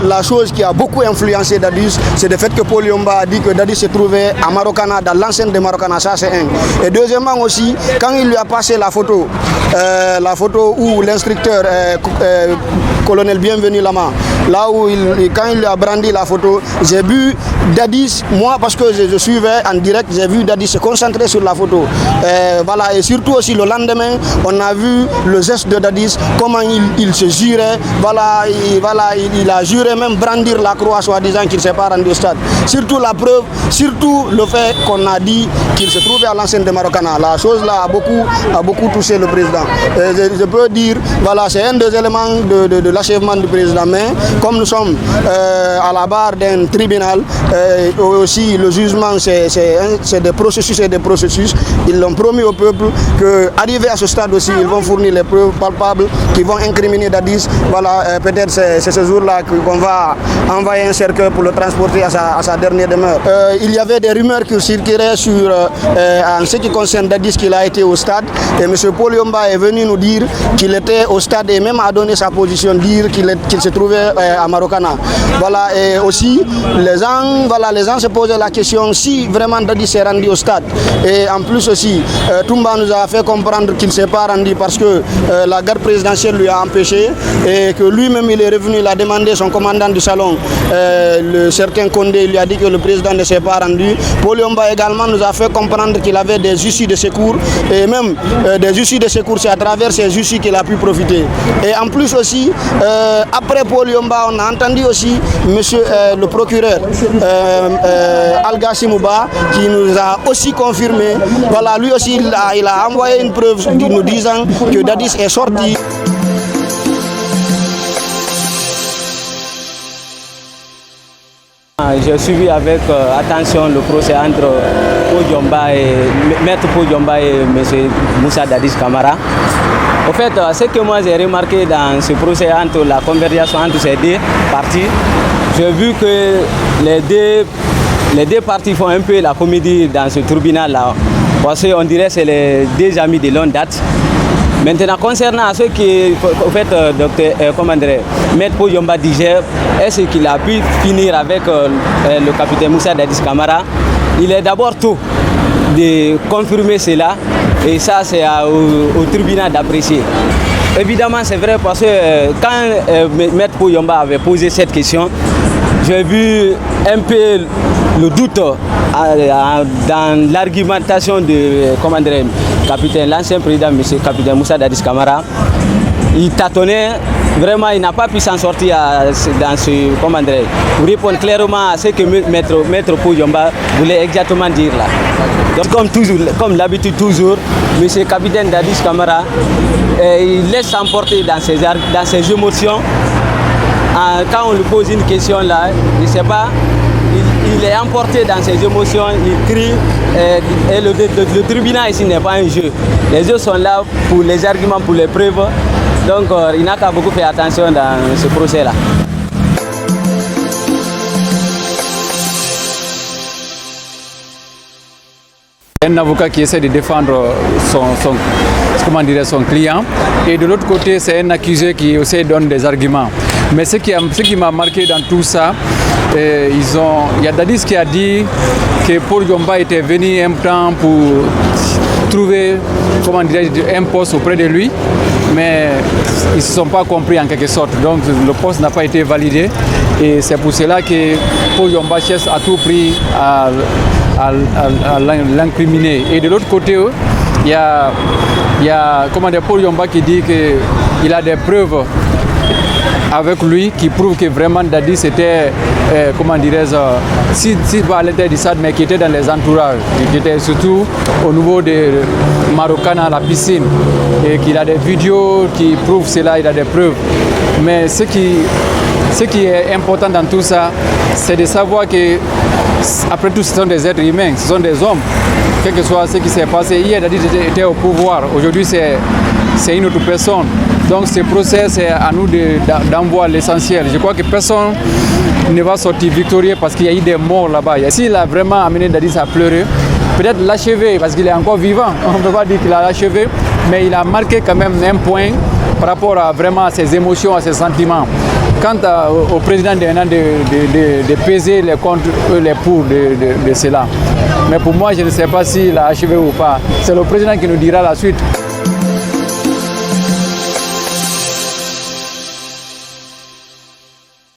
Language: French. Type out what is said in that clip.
la chose qui a beaucoup influencé Dadis, c'est le fait que Paul Yomba a dit que Dadis se trouvait à Marokana, dans l'enceinte de Marokana, ça c'est un. Et deuxièmement aussi, quand il lui a passé la photo où l'instructeur, colonel Bienvenu Lama, là où quand il lui a brandi la photo, j'ai vu Dadis, moi parce que je suivais en direct, j'ai vu Dadis se concentrer sur la photo. Voilà, et surtout aussi le lendemain, on a vu le geste de Dadis, comment il se jurait, voilà, il a juré même brandir la croix, soi-disant qu'il ne s'est pas rendu au stade. Surtout la preuve, surtout le fait qu'on a dit qu'il se trouvait à l'enceinte de Marokana. La chose là a beaucoup touché le président. Je peux dire, voilà, c'est un des éléments de l'achèvement du président. Mais comme nous sommes à la barre d'un tribunal, aussi le jugement, c'est des processus et des processus. Ils l'ont promis au peuple qu'arrivé à ce stade aussi, ils vont fournir les preuves palpables qui vont incriminer Dadis. Voilà, peut-être c'est ce jour-là qu'on va envoyer un cercueil pour le transporter à sa dernière demeure. Il y avait des rumeurs qui circulaient en ce qui concerne Dadis qu'il a été au stade. Et M. Paul Yomba est venu nous dire qu'il était au stade et même a donné sa position, dire qu'il se trouvait à Marokana. Voilà, et aussi les gens se posaient la question si vraiment Dadis s'est rendu au stade. Et en plus aussi, Toumba nous a fait comprendre qu'il ne s'est pas rendu parce que la garde présidentielle lui a empêché et que lui-même il est revenu, il a demandé son commandant du salon, le certain Condé, lui a dit que le président ne s'est pas rendu. Paul Yomba également nous a fait comprendre qu'il avait des issues de secours et même des issues de secours, c'est à travers ces issues qu'il a pu profiter. Et en plus aussi, après Paul Yomba, on a entendu aussi monsieur le procureur Al-Gassim Mouba qui nous a aussi confirmé, voilà, lui aussi il a envoyé une preuve nous disant que Dadis est sorti. J'ai suivi avec attention le procès entre Maître Paul Yomba et M. Moussa Dadis Camara. En fait, ce que moi j'ai remarqué dans ce procès, entre la conversation entre ces deux parties, j'ai vu que les deux parties font un peu la comédie dans ce tribunal-là. Parce qu'on dirait que c'est les deux amis de longue date. Maintenant, concernant ce qui, en fait, Maître Paul Yomba digère, est-ce qu'il a pu finir avec le capitaine Moussa Dadis Camara? Il est d'abord tôt de confirmer cela et ça c'est au tribunal d'apprécier. Évidemment c'est vrai parce que quand Maître Paul Yomba avait posé cette question, j'ai vu un peu le doute dans l'argumentation de l'ancien président, M. Capitaine Moussa Dadis Camara. Il tâtonnait, vraiment il n'a pas pu s'en sortir dans ce, pour répondre clairement à ce que Maître Paul Yomba voulait exactement dire là. Donc comme l'habitude toujours, M. Capitaine Dadis Camara, il laisse s'emporter dans ses émotions. Quand on lui pose une question là, il ne sait pas, il est emporté dans ses émotions, il crie, et le tribunal ici n'est pas un jeu. Les jeux sont là pour les arguments, pour les preuves, donc il n'a qu'à beaucoup faire attention dans ce procès-là. Un avocat qui essaie de défendre son client, et de l'autre côté c'est un accusé qui aussi donne des arguments. Mais ce qui m'a marqué dans tout ça, il y a Dadis qui a dit que Paul Yomba était venu un temps pour trouver un poste auprès de lui, mais ils ne se sont pas compris en quelque sorte, donc le poste n'a pas été validé et c'est pour cela que Paul Yomba cherche à tout prix à l'incriminer. Et de l'autre côté, il y a Paul Yomba qui dit qu'il a des preuves avec lui qui prouvent que vraiment Dadis était, si pas à l'intérieur du stade, mais qui était dans les entourages, qui était surtout au niveau de Marokana, la piscine, et qu'il a des vidéos qui prouvent cela, il a des preuves. Mais ce qui est important dans tout ça, c'est de savoir que, après tout, ce sont des êtres humains, ce sont des hommes. Quel que soit ce qui s'est passé, hier Dadis était au pouvoir, aujourd'hui c'est une autre personne. Donc ce procès, c'est à nous d'envoyer l'essentiel. Je crois que personne ne va sortir victorieux parce qu'il y a eu des morts là-bas. S'il a vraiment amené Dadis à pleurer, peut-être l'achever parce qu'il est encore vivant. On ne peut pas dire qu'il a achevé, mais il a marqué quand même un point par rapport à vraiment à ses émotions, à ses sentiments. quant au président de peser les contre les pour de cela. Mais pour moi, je ne sais pas s'il a achevé ou pas. C'est le président qui nous dira la suite.